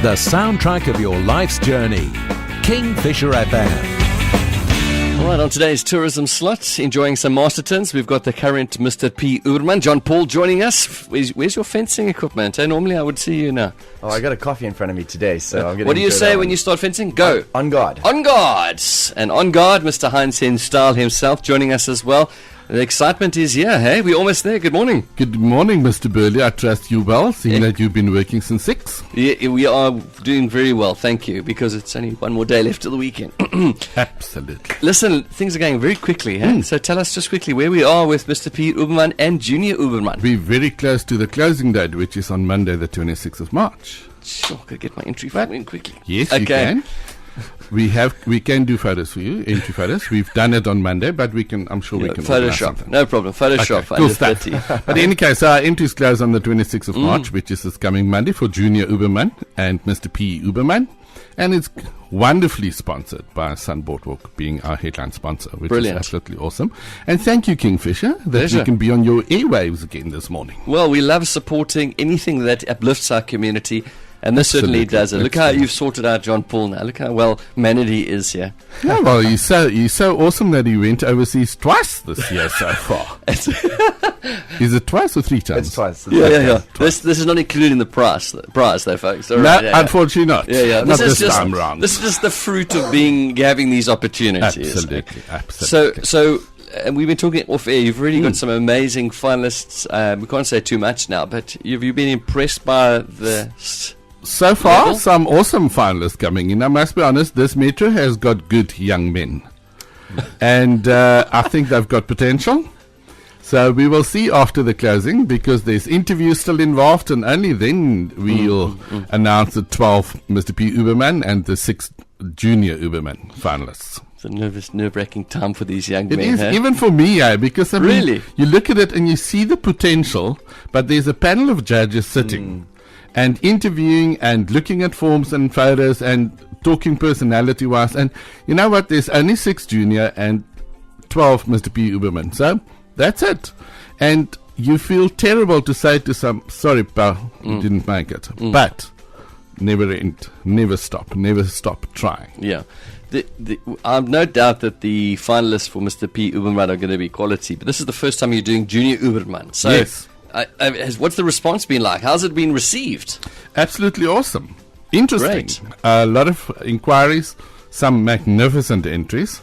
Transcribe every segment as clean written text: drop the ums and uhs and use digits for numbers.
the soundtrack of your life's journey. Kingfisher FM. All right, on today's tourism slot, enjoying some Mastertons, we've got the current Mr PE uberMann, Jon-Paul, joining us. Where's your fencing equipment? Normally I would see you now. Oh, I got a coffee in front of me today, so I'm going to. What do you say when you start fencing? Go. On guard. On guard. And on guard, Mr. Heinz and Jon-Paul himself joining us as well. The excitement is here, hey? We're almost there. Good morning. Good morning, Mr. Burley. I trust you well, seeing that you've been working since 6. Yeah, we are doing very well, thank you, because it's only one more day left till the weekend. Absolutely. Listen, things are going very quickly, hey? So tell us just quickly where we are with Mr. PE uberMann and Junior uberMann. We're very close to the closing date, which is on Monday, the 26th of March. Sure, could get my entry form in quickly. Yes, you can. We can do photos for you, entry photos. We've done it on Monday, but I'm sure we can Photoshop, no problem. Photoshop, okay, cool under stuff. 30. But in any case, our entries close on the 26th of March, which is this coming Monday, for Junior uberMann and Mr PE uberMann. And it's wonderfully sponsored by Sun Boardwalk, being our headline sponsor, which is absolutely awesome. And thank you, Kingfisher, that we can be on your airwaves again this morning. Well, we love supporting anything that uplifts our community. And this certainly does it. Look how you've sorted out Jon-Paul now. Look how well mannered he is here. Yeah, well, he's so awesome that he went overseas twice this year so far. Is it twice or 3 times? It's twice. Yeah. This is not including the prize though, folks. All no, right, unfortunately not. Yeah. Not this time round. This is just the fruit of having these opportunities. Absolutely. So and we've been talking off air. You've really got some amazing finalists. We can't say too much now, but have you been impressed by the... So far, some awesome finalists coming in. I must be honest, this metro has got good young men. And I think they've got potential. So we will see after the closing, because there's interviews still involved, and only then we'll announce the 12 Mr PE uberMann and the 6 Junior uberMann finalists. It's a nerve-wracking time for these young men. It is, even for me, because I mean, really? You look at it and you see the potential, but there's a panel of judges sitting and interviewing and looking at forms and photos and talking personality-wise. And you know what? There's only 6 Junior and 12 Mr PE uberMann. So that's it. And you feel terrible to say to some, sorry, pal, you didn't make it. But never end, never stop trying. Yeah. I have no doubt that the finalists for Mr PE uberMann are going to be quality. But this is the first time you're doing Junior uberMann. So yes. What's the response been like? How's it been received? Absolutely awesome. Interesting. Great. A lot of inquiries, some magnificent entries.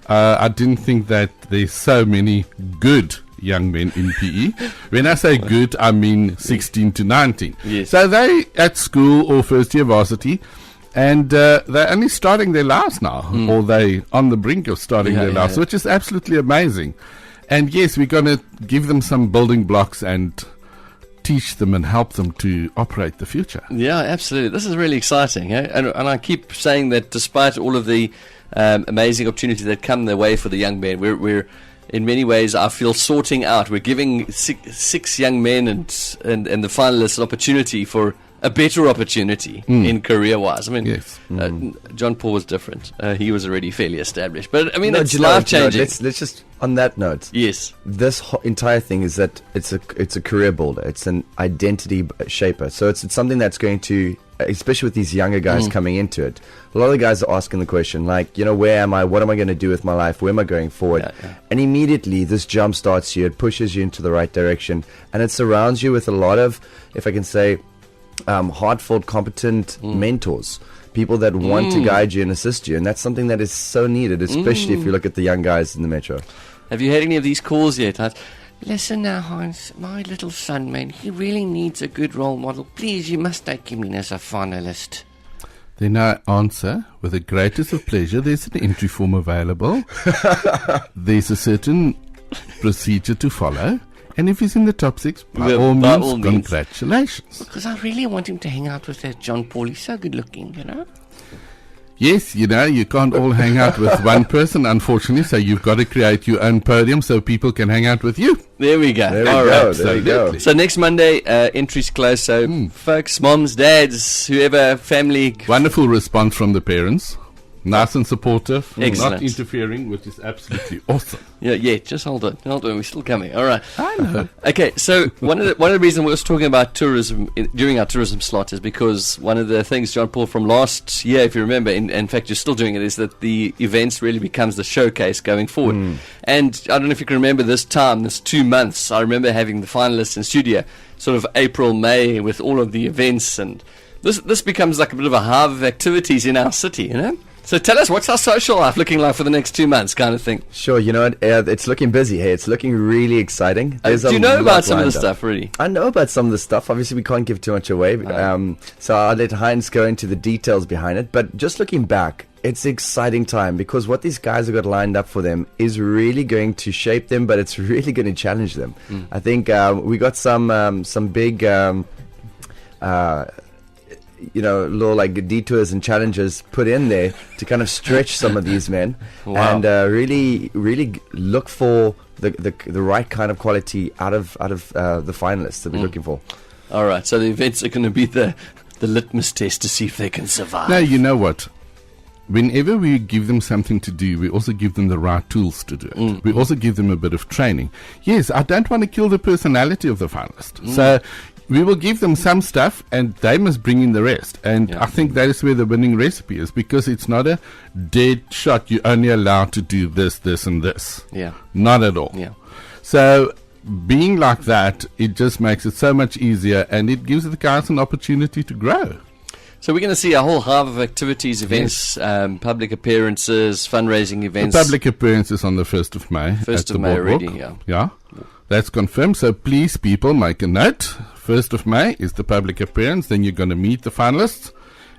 I didn't think that there's so many good young men in PE. When I say good, I mean 16 to 19. Yes. So they at school or first year varsity, and they're only starting their lives now, or they on the brink of starting their lives, which is absolutely amazing. And yes, we're going to give them some building blocks and teach them and help them to operate the future. Yeah, absolutely. This is really exciting. Eh? And I keep saying that despite all of the amazing opportunities that come their way for the young men, we're in many ways, I feel, sorting out. We're giving 6 young men and the finalists an opportunity for a better opportunity in career-wise. I mean, yes. Jon-Paul was different. He was already fairly established. But, I mean, it's life-changing. Let's just, on that note, yes, this entire thing is that it's a career builder. It's an identity shaper. So it's something that's going to, especially with these younger guys coming into it, a lot of the guys are asking the question, like, where am I? What am I going to do with my life? Where am I going forward? And immediately this jump starts you. It pushes you into the right direction. And it surrounds you with a lot of, if I can say, heartfelt, competent mentors, people that want to guide you and assist you, and that's something that is so needed, especially if you look at the young guys in the metro. Have you had any of these calls yet? Listen now, Heinz, my little son, man, he really needs a good role model. Please, you must take him in as a finalist. Then I answer, with the greatest of pleasure, there's an entry form available. There's a certain procedure to follow. And if he's in the top 6, by all means, congratulations. Because I really want him to hang out with that Jon-Paul. He's so good looking, Yes, you can't all hang out with one person, unfortunately, so you've got to create your own podium so people can hang out with you. There we go. There we go. So next Monday, entries close. So folks, moms, dads, whoever, family. Wonderful response from the parents. Nice and supportive, Excellent. not interfering, which is absolutely awesome. Yeah, just hold on, we're still coming. All right. I know. Okay, so one of the reasons we were talking about tourism during our tourism slot is because one of the things, John-Paul, from last year, if you remember, in fact you're still doing it, is that the events really becomes the showcase going forward. And I don't know if you can remember this 2 months, I remember having the finalists in studio, sort of April, May, with all of the events, and this becomes like a bit of a hive of activities in our city, you know? So tell us, what's our social life looking like for the next 2 months, kind of thing? Sure, you know what? It's looking busy. Hey, it's looking really exciting. Do you know about some of the stuff, really? I know about some of the stuff. Obviously, we can't give too much away. So I'll let Heinz go into the details behind it. But just looking back, it's an exciting time because what these guys have got lined up for them is really going to shape them, but it's really going to challenge them. I think we got some big... little like detours and challenges put in there to kind of stretch some of these men. Wow. And really look for the right kind of quality out of the finalists that we're looking for. All right, so the events are going to be the litmus test to see if they can survive. Now, you know what? Whenever we give them something to do, we also give them the right tools to do it. We also give them a bit of training. Yes, I don't want to kill the personality of the finalist. So we will give them some stuff and they must bring in the rest. And I think that is where the winning recipe is, because it's not a dead shot. You're only allowed to do this, this, and this. Yeah. Not at all. Yeah. So being like that, it just makes it so much easier and it gives the guys an opportunity to grow. So we're going to see a whole hive of activities, events, public appearances, fundraising events. The public appearance is on the 1st of May. 1st of May already, yeah. Yeah. That's confirmed. So please, people, make a note. 1st of May is the public appearance. Then you're going to meet the finalists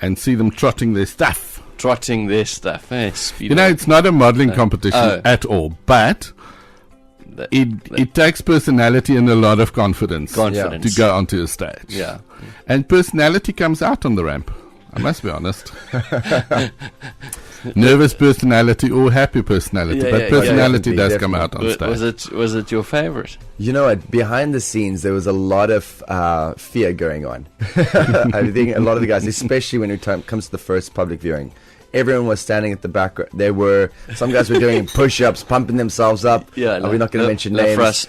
and see them trotting their stuff. You know, it's not a modeling competition at all, but it takes personality and a lot of confidence to go onto a stage. Yeah. And personality comes out on the ramp. I must be honest. Nervous personality or happy personality, but personality does come out on stage. Was it your favorite? You know what? Behind the scenes, there was a lot of fear going on. I think a lot of the guys, especially when it comes to the first public viewing, everyone was standing at the back. Some guys were doing push-ups, pumping themselves up. Yeah, we're not going to mention names. For us.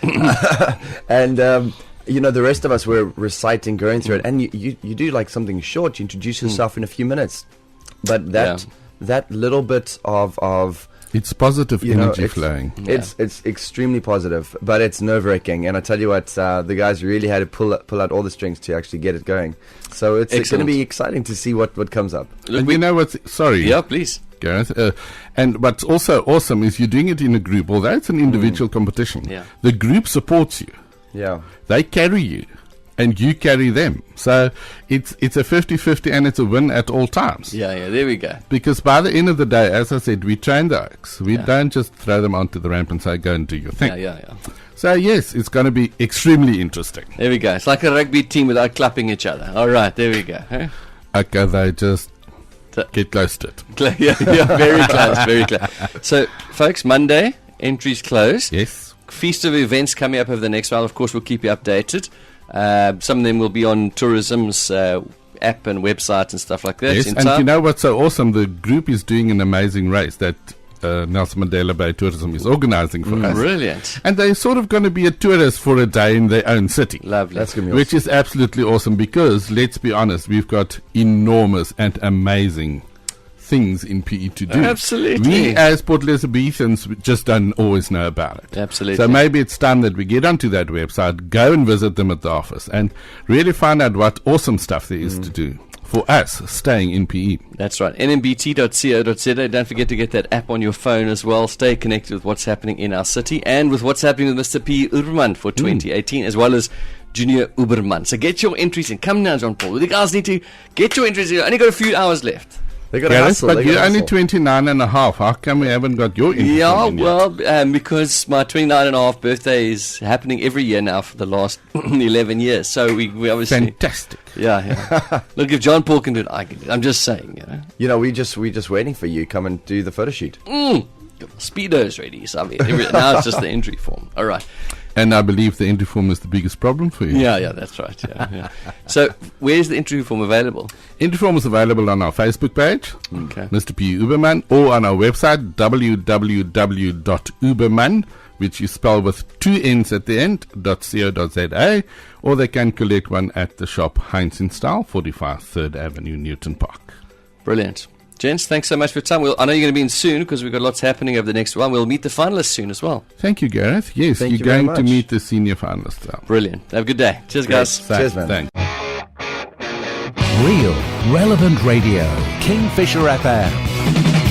And the rest of us were reciting, going through it, and you do like something short. You introduce yourself in a few minutes, but that little bit of it's positive energy flowing. It's extremely positive, but it's nerve-wracking. And I tell you what, the guys really had to pull out all the strings to actually get it going. So it's going to be exciting to see what comes up. And you know what's... Sorry. Yeah, please. Gareth. And what's also awesome is you're doing it in a group. Although it's an individual competition, the group supports you. Yeah. They carry you. And you carry them. So it's a 50-50 and it's a win at all times. Yeah, there we go. Because by the end of the day, as I said, we train the oaks. We don't just throw them onto the ramp and say, go and do your thing. Yeah. So yes, it's going to be extremely interesting. There we go. It's like a rugby team without clapping each other. All right, there we go. Huh? Okay, they just get close to it. Yeah, very close, very close. So, folks, Monday, entries closed. Yes. Feast of events coming up over the next while. Of course, we'll keep you updated. Some of them will be on tourism's app and website and stuff like that. Yes, and you know what's so awesome? The group is doing an amazing race that Nelson Mandela Bay Tourism is organizing for us. Brilliant. And they're sort of going to be a tourist for a day in their own city. Lovely. That's going to be which is absolutely awesome because, let's be honest, we've got enormous and amazing things in PE to do. Absolutely. We as Port Elizabethans just don't always know about it. Absolutely. So maybe it's time that we get onto that website, go and visit them at the office and really find out what awesome stuff there is to do for us staying in PE. That's right. nmbt.co.za. Don't forget to get that app on your phone as well. Stay connected with what's happening in our city and with what's happening with Mr PE uberMann for 2018 as well as Junior uberMann. So get your entries in. Come now, John-Paul. The guys need to get your entries in. Only got a few hours left. They got Gareth, but you're only 29 and a half. How come we haven't got your entries in yet? Because my 29 and a half birthday is happening every year now for the last 11 years. So we obviously... Fantastic. Yeah. Look, if John-Paul can do it, I can do it. I'm just saying, we're just waiting for you. Come and do the photo shoot. Speedo's ready. So now it's just the entry form. All right. And I believe the entry form is the biggest problem for you. Yeah, that's right. Yeah. So, where's the interview form available? Entry form is available on our Facebook page, Okay. Mr PE uberMann, or on our website, www.uberMann, which you spell with 2 N's at the end, .co.za, or they can collect one at the shop Heinz and Jon-Paul, 45 3rd Avenue, Newton Park. Brilliant. Gents, thanks so much for your time. I know you're going to be in soon because we've got lots happening over the next one. We'll meet the finalists soon as well. Thank you, Gareth. Yes, Thank you're you very going to much. meet the senior finalists now. Brilliant. Have a good day. Cheers, guys. Cheers, man. Thanks. Real, relevant radio. Kingfisher FM.